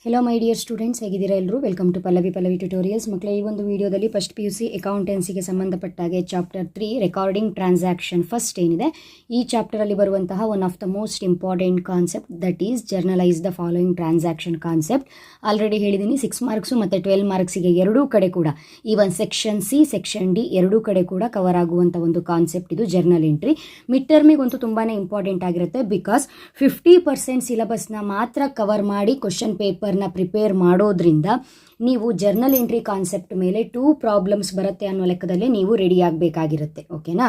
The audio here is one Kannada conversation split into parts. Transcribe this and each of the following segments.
ಹೆಲೋ ಮೈ ಡಿಯರ್ ಸ್ಟೂಡೆಂಟ್ಸ್, ಹೇಗಿದ್ದೀರಾ ಎಲ್ಲರೂ? Welcome to Pallavi tutorials. ಮಕ್ಕಳೇ, ಈ ಒಂದು ವಿಡಿಯೋದಲ್ಲಿ ಫಸ್ಟ್ PUC ಅಕೌಂಟೆನ್ಸಿಗೆ ಸಂಬಂಧಪಟ್ಟಾಗೆ ಚಾಪ್ಟರ್ 3 ರೆಕಾರ್ಡಿಂಗ್ ಟ್ರಾನ್ಸಾಕ್ಷನ್ ಫಸ್ಟ್ ಏನಿದೆ, ಈ ಚಾಪ್ಟರಲ್ಲಿ ಬರುವಂತಹ one of the most important concept that is journalise the following transaction concept. Already ಹೇಳಿದ್ದೀನಿ, 6 ಮಾರ್ಕ್ಸು ಮತ್ತು 12 ಮಾರ್ಕ್ಸಿಗೆ ಎರಡೂ ಕಡೆ ಕೂಡ, even section C section D ಎರಡೂ ಕಡೆ ಕೂಡ ಕವರ್ ಆಗುವಂಥ ಒಂದು ಕಾನ್ಸೆಪ್ಟ್ ಇದು ಜರ್ನಲ್ ಎಂಟ್ರಿ. ಮಿಡ್ ಟರ್ಮಿಗಂತೂ ತುಂಬಾ ಇಂಪಾರ್ಟೆಂಟ್ ಆಗಿರುತ್ತೆ. ಬಿಕಾಸ್ 50% ಸಿಲೆಬಸ್ನ ಮಾತ್ರ ಕವರ್ ಮಾಡಿ ಕ್ವಶನ್ ಪೇಪರ್ನ ಪ್ರಿಪೇರ್ ಮಾಡೋದ್ರಿಂದ ನೀವು ಜರ್ನಲ್ ಎಂಟ್ರಿ ಕಾನ್ಸೆಪ್ಟ್ ಮೇಲೆ 2 ಪ್ರಾಬ್ಲಮ್ಸ್ ಬರುತ್ತೆ ಅನ್ನೋ ಲೆಕ್ಕದಲ್ಲೇ ನೀವು ರೆಡಿ ಆಗಬೇಕಾಗಿರುತ್ತೆ. ಓಕೆನಾ?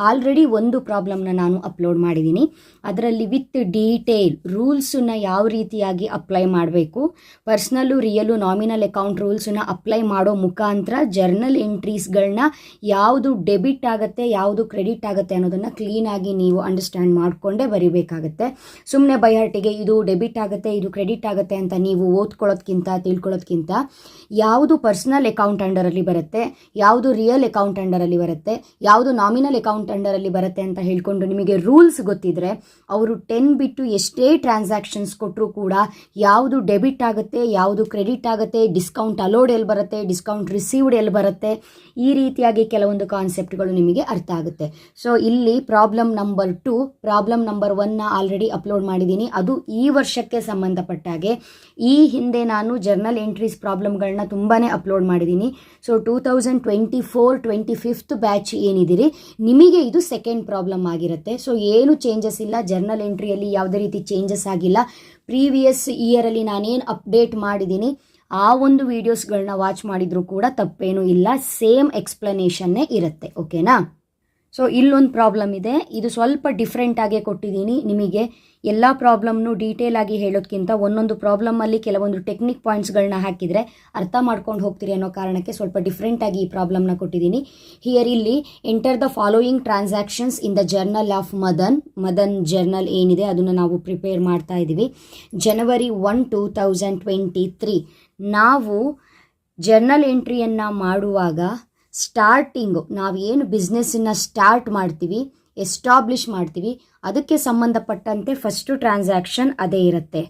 ಆಲ್ರೆಡಿ ಒಂದು ಪ್ರಾಬ್ಲಮ್ನ ನಾನು ಅಪ್ಲೋಡ್ ಮಾಡಿದ್ದೀನಿ. ಅದರಲ್ಲಿ ವಿತ್ ಡೀಟೇಲ್ ರೂಲ್ಸನ್ನ ಯಾವ ರೀತಿಯಾಗಿ ಅಪ್ಲೈ ಮಾಡಬೇಕು, ಪರ್ಸ್ನಲ್ಲು ರಿಯಲು ನಾಮಿನಲ್ ಅಕೌಂಟ್ ರೂಲ್ಸನ್ನ ಅಪ್ಲೈ ಮಾಡೋ ಮುಖಾಂತರ ಜರ್ನಲ್ ಎಂಟ್ರೀಸ್ಗಳನ್ನ ಯಾವುದು ಡೆಬಿಟ್ ಆಗುತ್ತೆ ಯಾವುದು ಕ್ರೆಡಿಟ್ ಆಗುತ್ತೆ ಅನ್ನೋದನ್ನು ಕ್ಲೀನಾಗಿ ನೀವು ಅಂಡರ್ಸ್ಟ್ಯಾಂಡ್ ಮಾಡಿಕೊಂಡೇ ಬರೀಬೇಕಾಗತ್ತೆ. ಸುಮ್ಮನೆ ಬೈಹಾರ್ಟಿಗೆ ಇದು ಡೆಬಿಟ್ ಆಗುತ್ತೆ ಇದು ಕ್ರೆಡಿಟ್ ಆಗುತ್ತೆ ಅಂತ ನೀವು ಓದ್ಕೊಳ್ಳೋದ್ಕಿಂತ ತಿಳ್ಕೊಳ್ಳೋದ್ಕಿಂತ ಯಾವುದು ಪರ್ಸನಲ್ ಅಕೌಂಟ್ ಅಂಡರಲ್ಲಿ ಬರುತ್ತೆ, ಯಾವುದು ರಿಯಲ್ ಅಕೌಂಟ್ ಅಂಡರಲ್ಲಿ ಬರುತ್ತೆ, ಯಾವುದು ನಾಮಿನಲ್ ಅಕೌಂಟ್ ಅಂಡರಲ್ಲಿ ಬರುತ್ತೆ ಅಂತ ಹೇಳ್ಕೊಂಡು ನಿಮಗೆ ರೂಲ್ಸ್ ಗೊತ್ತಿದ್ರೆ ಅವರು 10 ಬಿಟ್ಟು ಎಷ್ಟೇ ಟ್ರಾನ್ಸಾಕ್ಷನ್ಸ್ ಕೊಟ್ಟರೂ ಕೂಡ ಯಾವುದು ಡೆಬಿಟ್ ಆಗುತ್ತೆ ಯಾವುದು ಕ್ರೆಡಿಟ್ ಆಗುತ್ತೆ, ಡಿಸ್ಕೌಂಟ್ ಅಲೋಡ್ ಎಲ್ಲಿ ಬರುತ್ತೆ, ಡಿಸ್ಕೌಂಟ್ ರಿಸೀವ್ಡ್ ಎಲ್ಲಿ ಬರುತ್ತೆ, ಈ ರೀತಿಯಾಗಿ ಕೆಲವೊಂದು ಕಾನ್ಸೆಪ್ಟ್ಗಳು ನಿಮಗೆ ಅರ್ಥ ಆಗುತ್ತೆ. ಸೊ ಇಲ್ಲಿ ಪ್ರಾಬ್ಲಮ್ ನಂಬರ್ 2, ಪ್ರಾಬ್ಲಮ್ ನಂಬರ್ 1ನ ಆಲ್ರೆಡಿ ಅಪ್ಲೋಡ್ ಮಾಡಿದ್ದೀನಿ. ಅದು ಈ ವರ್ಷಕ್ಕೆ ಸಂಬಂಧಪಟ್ಟಾಗೆ. ಈ ಹಿಂದೆ ನಾನು ಜರ್ನಲ್ ಎಂಟ್ರೀಸ್ ಪ್ರಾಬ್ಲಮ್ಗಳನ್ನ ತುಂಬಾ ಅಪ್ಲೋಡ್ ಮಾಡಿದ್ದೀನಿ. ಸೊ 2024-25 ಬ್ಯಾಚ್ ಏನಿದ್ದೀರಿ ನಿಮಗೆ ಇದು ಸೆಕೆಂಡ್ ಪ್ರಾಬ್ಲಮ್ ಆಗಿರುತ್ತೆ. ಸೊ ಏನು ಚೇಂಜಸ್ ಇಲ್ಲ, ಜರ್ನಲ್ ಎಂಟ್ರಿಯಲ್ಲಿ ಯಾವುದೇ ರೀತಿ ಚೇಂಜಸ್ ಆಗಿಲ್ಲ. ಪ್ರೀವಿಯಸ್ ಇಯರಲ್ಲಿ ನಾನೇನು ಅಪ್ಡೇಟ್ ಮಾಡಿದ್ದೀನಿ ಆ ಒಂದು ವೀಡಿಯೋಸ್ಗಳನ್ನ ವಾಚ್ ಮಾಡಿದರೂ ಕೂಡ ತಪ್ಪೇನೂ ಇಲ್ಲ, ಸೇಮ್ ಎಕ್ಸ್ಪ್ಲನೇಷನ್ನೇ ಇರುತ್ತೆ. ಓಕೆನಾ? ಸೊ ಇಲ್ಲೊಂದು ಪ್ರಾಬ್ಲಮ್ ಇದೆ, ಇದು ಸ್ವಲ್ಪ ಡಿಫ್ರೆಂಟ್ ಆಗೇ ಕೊಟ್ಟಿದ್ದೀನಿ ನಿಮಗೆ. ಎಲ್ಲ ಪ್ರಾಬ್ಲಮ್ನು ಡೀಟೇಲ್ ಆಗಿ ಹೇಳೋದಕ್ಕಿಂತ ಒಂದೊಂದು ಪ್ರಾಬ್ಲಮಲ್ಲಿ ಕೆಲವೊಂದು ಟೆಕ್ನಿಕ್ ಪಾಯಿಂಟ್ಸ್ಗಳನ್ನ ಹಾಕಿದರೆ ಅರ್ಥ ಮಾಡ್ಕೊಂಡು ಹೋಗ್ತೀರಿ ಅನ್ನೋ ಕಾರಣಕ್ಕೆ ಸ್ವಲ್ಪ ಡಿಫ್ರೆಂಟಾಗಿ ಈ ಪ್ರಾಬ್ಲಮ್ನ ಕೊಟ್ಟಿದ್ದೀನಿ. ಹಿಯರ್ ಇಲ್ಲಿ enter the following transactions in the journal of Madan journal ಏನಿದೆ ಅದನ್ನು ನಾವು ಪ್ರಿಪೇರ್ ಮಾಡ್ತಾ ಇದ್ದೀವಿ. January 1, 2023 ನಾವು ಜರ್ನಲ್ ಎಂಟ್ರಿಯನ್ನು ಮಾಡುವಾಗ ಸ್ಟಾರ್ಟಿಂಗು ನಾವೇನು ಬಿಸ್ನೆಸ್ಸನ್ನು ಸ್ಟಾರ್ಟ್ ಮಾಡ್ತೀವಿ, ಎಸ್ಟಾಬ್ಲಿಷ್ ಮಾಡ್ತೀವಿ, ಅದಕ್ಕೆ ಸಂಬಂಧಪಟ್ಟಂತೆ ಫಸ್ಟು ಟ್ರಾನ್ಸಾಕ್ಷನ್ ಅದೇ ಇರುತ್ತೆ.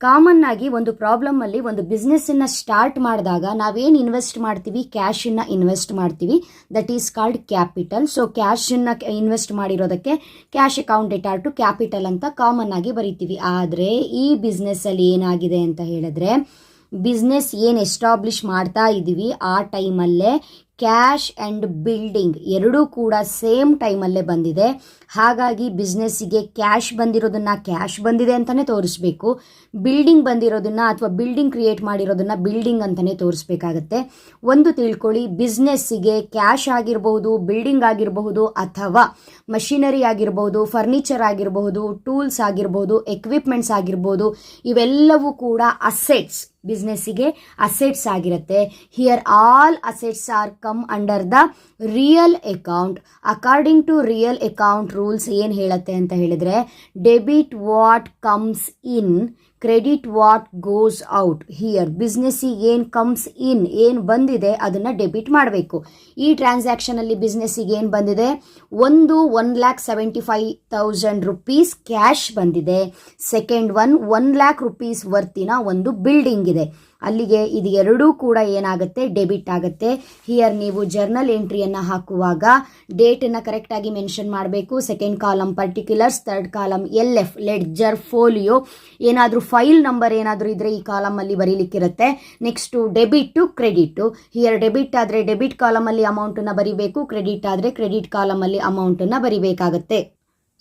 ಕಾಮನ್ ಆಗಿ ಒಂದು ಪ್ರಾಬ್ಲಮಲ್ಲಿ ಒಂದು ಬಿಸ್ನೆಸ್ಸನ್ನು ಸ್ಟಾರ್ಟ್ ಮಾಡಿದಾಗ ನಾವೇನು ಇನ್ವೆಸ್ಟ್ ಮಾಡ್ತೀವಿ, ಕ್ಯಾಶನ್ನು ಇನ್ವೆಸ್ಟ್ ಮಾಡ್ತೀವಿ, that is called capital. So ಕ್ಯಾಶನ್ನು ಇನ್ವೆಸ್ಟ್ ಮಾಡಿರೋದಕ್ಕೆ cash account debtor to capital ಅಂತ ಕಾಮನ್ ಆಗಿ ಬರಿತೀವಿ. ಆದರೆ ಈ ಬಿಸ್ನೆಸ್ಸಲ್ಲಿ ಏನಾಗಿದೆ ಅಂತ ಹೇಳಿದ್ರೆ, ಬಿಸ್ನೆಸ್ ಏನು ಎಸ್ಟಾಬ್ಲಿಷ್ ಮಾಡ್ತಾ ಇದ್ದೀವಿ ಆ ಟೈಮಲ್ಲೇ ಕ್ಯಾಶ್ ಆ್ಯಂಡ್ ಬಿಲ್ಡಿಂಗ್ ಎರಡೂ ಕೂಡ ಸೇಮ್ ಟೈಮಲ್ಲೇ ಬಂದಿದೆ. ಹಾಗಾಗಿ ಬಿಸ್ನೆಸ್ಸಿಗೆ ಕ್ಯಾಶ್ ಬಂದಿರೋದನ್ನು ಕ್ಯಾಶ್ ಬಂದಿದೆ ಅಂತಲೇ ತೋರಿಸ್ಬೇಕು, ಬಿಲ್ಡಿಂಗ್ ಬಂದಿರೋದನ್ನು ಅಥವಾ ಬಿಲ್ಡಿಂಗ್ ಕ್ರಿಯೇಟ್ ಮಾಡಿರೋದನ್ನು ಬಿಲ್ಡಿಂಗ್ ಅಂತಲೇ ತೋರಿಸ್ಬೇಕಾಗತ್ತೆ. ಒಂದು ತಿಳ್ಕೊಳ್ಳಿ, ಬಿಸ್ನೆಸ್ಸಿಗೆ ಕ್ಯಾಶ್ ಆಗಿರಬಹುದು, ಬಿಲ್ಡಿಂಗ್ ಆಗಿರಬಹುದು, ಅಥವಾ ಮಷಿನರಿ ಆಗಿರ್ಬೋದು, ಫರ್ನಿಚರ್ ಆಗಿರಬಹುದು, ಟೂಲ್ಸ್ ಆಗಿರ್ಬೋದು, ಎಕ್ವಿಪ್ಮೆಂಟ್ಸ್ ಆಗಿರ್ಬೋದು, ಇವೆಲ್ಲವೂ ಕೂಡ ಅಸೆಟ್ಸ್, ಬಿಸ್ನೆಸ್ಸಿಗೆ ಅಸೆಟ್ಸ್ ಆಗಿರುತ್ತೆ. Here all assets are come under the real account. According to real account rules ಏನು ಹೇಳುತ್ತೆ ಅಂತ ಹೇಳಿದ್ರೆ, debit what comes in, credit what goes out. Here ಬಿಸ್ನೆಸ್ಸಿಗೆ ಏನು ಕಮ್ಸ್ ಇನ್, ಏನು ಬಂದಿದೆ ಅದನ್ನು ಡೆಬಿಟ್ ಮಾಡಬೇಕು. ಈ ಟ್ರಾನ್ಸಾಕ್ಷನಲ್ಲಿ ಬಿಸ್ನೆಸ್ಸಿಗೆ ಏನು ಬಂದಿದೆ, 1,75,000 rupees ಕ್ಯಾಶ್ ಬಂದಿದೆ. ಸೆಕೆಂಡ್ 1 lakh rupees ವರ್ತಿನ ಒಂದು ಬಿಲ್ಡಿಂಗ್ ಇದೆ. ಅಲ್ಲಿಗೆ ಇದು ಎರಡೂ ಕೂಡ ಏನಾಗುತ್ತೆ, ಡೆಬಿಟ್ ಆಗುತ್ತೆ. ಹಿಯರ್ ನೀವು ಜರ್ನಲ್ ಎಂಟ್ರಿಯನ್ನು ಹಾಕುವಾಗ ಡೇಟನ್ನು ಕರೆಕ್ಟಾಗಿ ಮೆನ್ಷನ್ ಮಾಡಬೇಕು. Second column particulars, third column LF ledger folio, ಏನಾದರೂ ಫೈಲ್ ನಂಬರ್ ಏನಾದರೂ ಇದ್ದರೆ ಈ ಕಾಲಮಲ್ಲಿ ಬರೀಲಿಕ್ಕಿರುತ್ತೆ. Next debit to credit. Here debit ಆದರೆ ಡೆಬಿಟ್ ಕಾಲಮಲ್ಲಿ ಅಮೌಂಟನ್ನು ಬರೀಬೇಕು, ಕ್ರೆಡಿಟ್ ಆದರೆ ಕ್ರೆಡಿಟ್ ಕಾಲಮಲ್ಲಿ ಅಮೌಂಟನ್ನು ಬರೀಬೇಕಾಗತ್ತೆ.